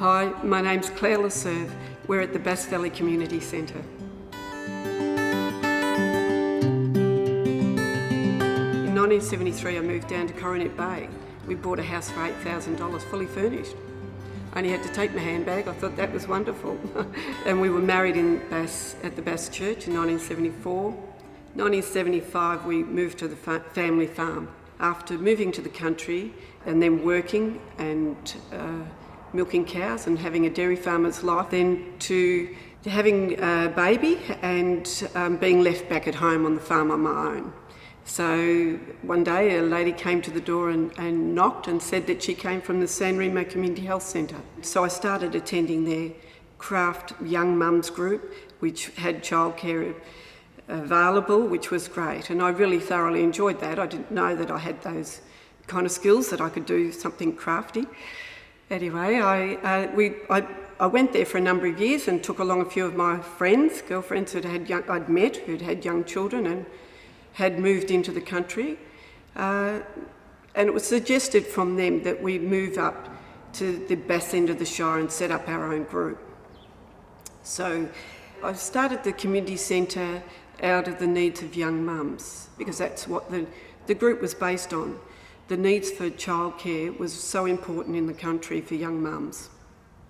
Hi, my name's Clare Le Serve. We're at the Bass Valley Community Centre. In 1973 I moved down to Coronet Bay. We bought a house for $8,000, fully furnished. I only had to take my handbag, I thought that was wonderful. And we were married in Bass, at the Bass Church in 1974. 1975 we moved to the family farm. After moving to the country and then working and milking cows and having a dairy farmer's life, then to having a baby and being left back at home on the farm on my own. So one day a lady came to the door and knocked and said that she came from the San Remo Community Health Centre. So I started attending their craft young mums group, which had childcare available, which was great, and I really thoroughly enjoyed that. I didn't know that I had those kind of skills, that I could do something crafty. Anyway, I went there for a number of years and took along a few of my friends, girlfriends that I'd met who'd had young children and had moved into the country, and it was suggested from them that we move up to the Bass end of the Shire and set up our own group. So I started the community centre out of the needs of young mums, because that's what the group was based on. The needs for childcare was so important in the country for young mums.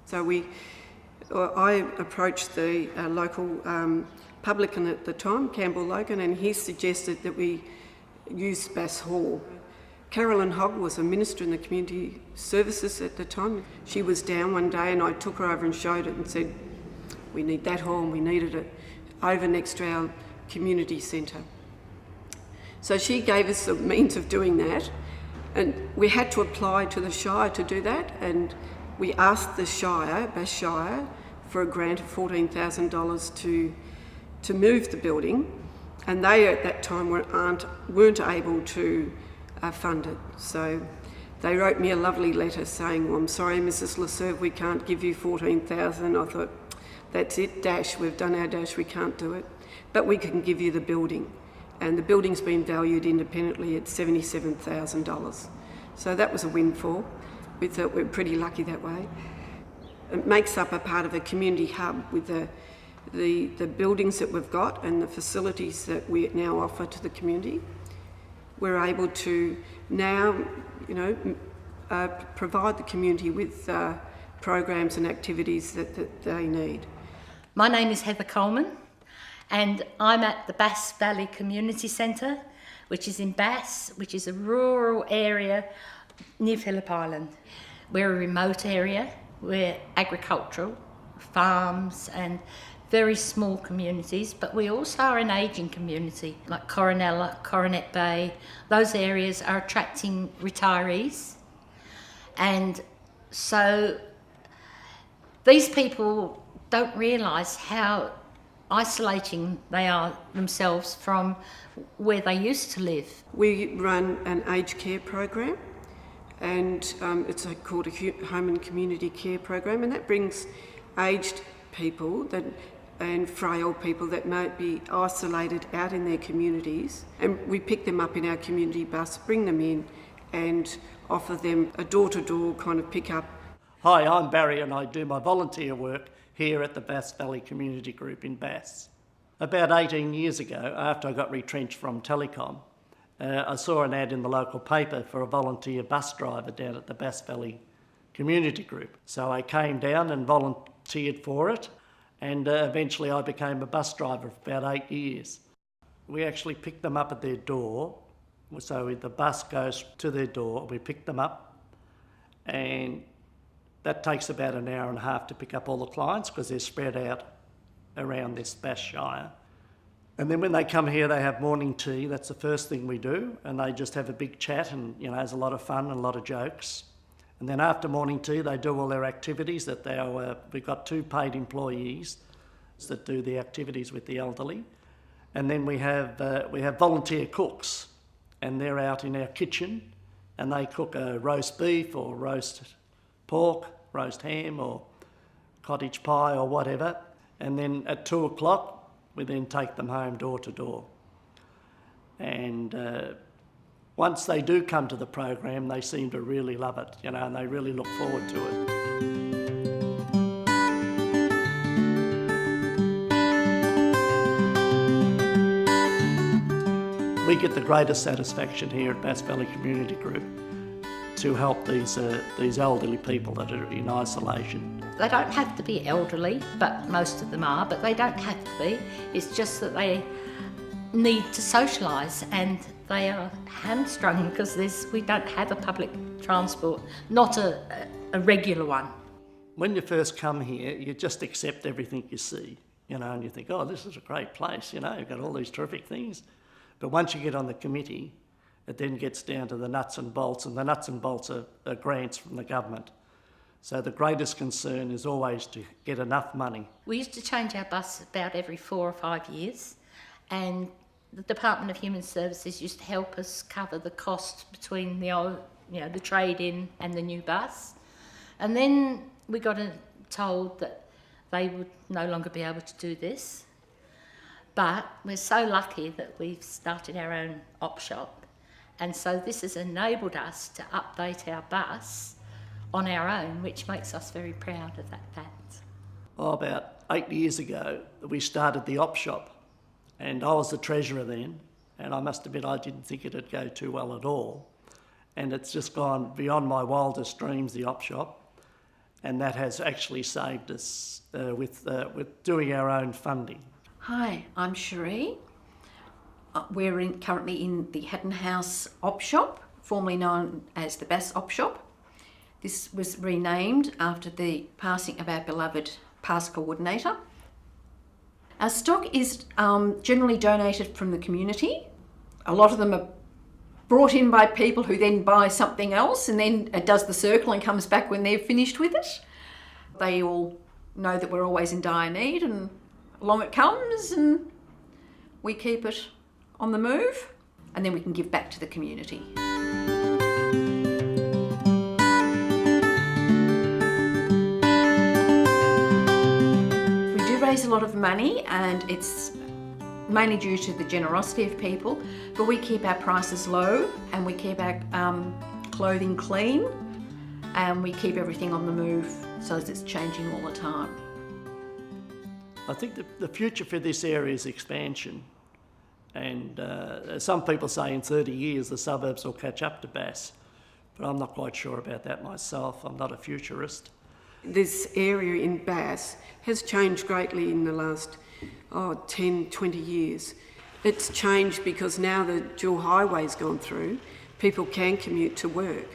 So I approached the local publican at the time, Campbell Logan, and he suggested that we use Bass Hall. Carolyn Hogg was a minister in the community services at the time. She was down one day and I took her over and showed it and said, we need that hall, and we needed it over next to our community centre. So she gave us the means of doing that, and we had to apply to the Shire to do that, and we asked the Shire, Bass Shire, for a grant of $14,000 to move the building, and they at that time weren't able to fund it. So they wrote me a lovely letter saying, well, I'm sorry, Mrs. Le Serve, we can't give you $14,000. I thought, that's it, dash, we've done our dash, we can't do it. But we can give you the building. And the building's been valued independently at $77,000. So that was a windfall. We thought we were pretty lucky that way. It makes up a part of a community hub with the buildings that we've got and the facilities that we now offer to the community. We're able to now, provide the community with programs and activities that they need. My name is Heather Coleman, and I'm at the Bass Valley Community Centre, which is in Bass, which is a rural area near Phillip Island. We're a remote area, we're agricultural, farms and very small communities, but we also are an ageing community, like Coronella, Coronet Bay. Those areas are attracting retirees, and so these people don't realise how isolating they are themselves from where they used to live. We run an aged care program, and it's called a home and community care program, and that brings aged people and frail people that might be isolated out in their communities, and we pick them up in our community bus, bring them in and offer them a door-to-door kind of pick-up. Hi, I'm Barry and I do my volunteer work here at the Bass Valley Community Group in Bass. About 18 years ago, after I got retrenched from Telecom, I saw an ad in the local paper for a volunteer bus driver down at the Bass Valley Community Group. So I came down and volunteered for it, and eventually I became a bus driver for about 8 years. We actually pick them up at their door, so the bus goes to their door, we pick them up, and that takes about an hour and a half to pick up all the clients because they're spread out around this Bass Shire. And then when they come here, they have morning tea. That's the first thing we do, and they just have a big chat, and there's a lot of fun and a lot of jokes. And then after morning tea, they do all their activities we've got 2 paid employees that do the activities with the elderly. And then we have volunteer cooks, and they're out in our kitchen, and they cook a roast beef or roast pork, roast ham or cottage pie or whatever. And then at 2 o'clock, we then take them home door to door. And once they do come to the program, they seem to really love it, and they really look forward to it. We get the greatest satisfaction here at Bass Valley Community Group to help these elderly people that are in isolation. They don't have to be elderly, but most of them are, but they don't have to be. It's just that they need to socialise, and they are hamstrung because we don't have a public transport, not a regular one. When you first come here, you just accept everything you see, and you think, oh, this is a great place, you've got all these terrific things. But once you get on the committee, it then gets down to the nuts and bolts, and the nuts and bolts are grants from the government. So the greatest concern is always to get enough money. We used to change our bus about every 4 or 5 years, and the Department of Human Services used to help us cover the cost between the old, the trade-in and the new bus. And then we got told that they would no longer be able to do this. But we're so lucky that we've started our own op shop, and so this has enabled us to update our bus on our own, which makes us very proud of that fact. About 8 years ago, we started the op shop, and I was the treasurer then, and I must admit I didn't think it'd go too well at all. And it's just gone beyond my wildest dreams, the op shop, and that has actually saved us with doing our own funding. Hi, I'm Cherie. We're currently in the Hatton House op shop, formerly known as the Bass op shop. This was renamed after the passing of our beloved past coordinator. Our stock is generally donated from the community. A lot of them are brought in by people who then buy something else, and then it does the circle and comes back when they're finished with it. They all know that we're always in dire need, and along it comes, and we keep it on the move, and then we can give back to the community. We do raise a lot of money, and it's mainly due to the generosity of people, but we keep our prices low, and we keep our clothing clean, and we keep everything on the move so that it's changing all the time. I think the future for this area is expansion, and some people say in 30 years the suburbs will catch up to Bass, but I'm not quite sure about that myself. I'm not a futurist. This area in Bass has changed greatly in the last 10, 20 years. It's changed because now the dual highway's gone through, people can commute to work.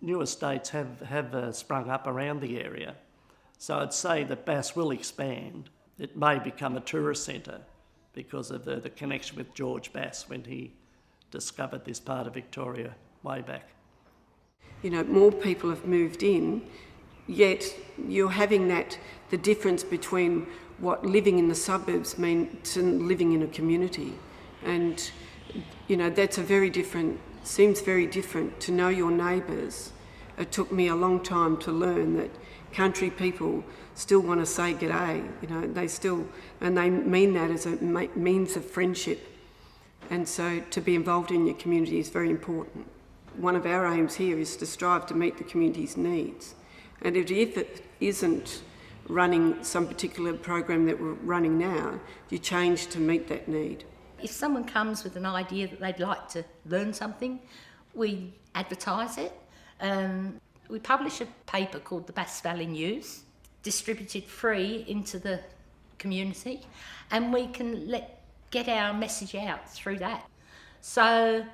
New estates have sprung up around the area, so I'd say that Bass will expand. It may become a tourist centre because of the connection with George Bass when he discovered this part of Victoria way back. More people have moved in, yet you're having the difference between what living in the suburbs means to living in a community. And, that's seems very different to know your neighbours. It took me a long time to learn that country people still want to say g'day, they mean that as a means of friendship. And so to be involved in your community is very important. One of our aims here is to strive to meet the community's needs. And if it isn't running some particular program that we're running now, you change to meet that need. If someone comes with an idea that they'd like to learn something, we advertise it. We publish a paper called the Bass Valley News, distributed free into the community, and we can get our message out through that. So,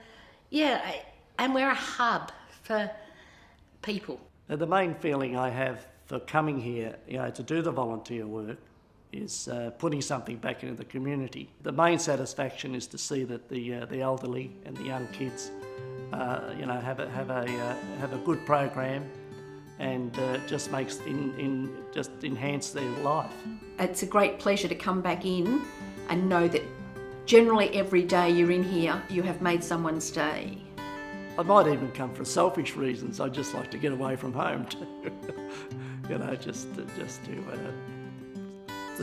and we're a hub for people. The main feeling I have for coming here, to do the volunteer work is putting something back into the community. The main satisfaction is to see that the elderly and the young kids, have a good program, and just makes just enhance their life. It's a great pleasure to come back in and know that generally every day you're in here, you have made someone's day. I might even come for selfish reasons. I just like to get away from home too. Just to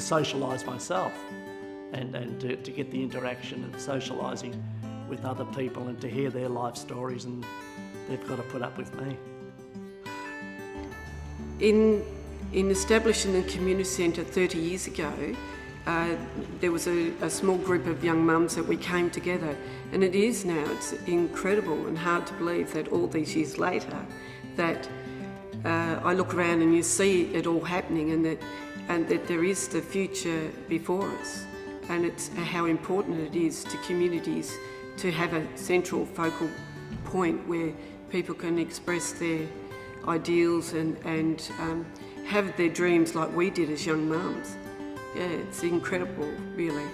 socialise myself and to get the interaction of socialising with other people and to hear their life stories, and they've got to put up with me. In establishing the community centre 30 years ago, there was a small group of young mums that we came together, and it is now, it's incredible and hard to believe that all these years later that I look around and you see it all happening, and that there is the future before us, and it's how important it is to communities to have a central focal point where people can express their ideals and have their dreams like we did as young mums. Yeah, it's incredible, really.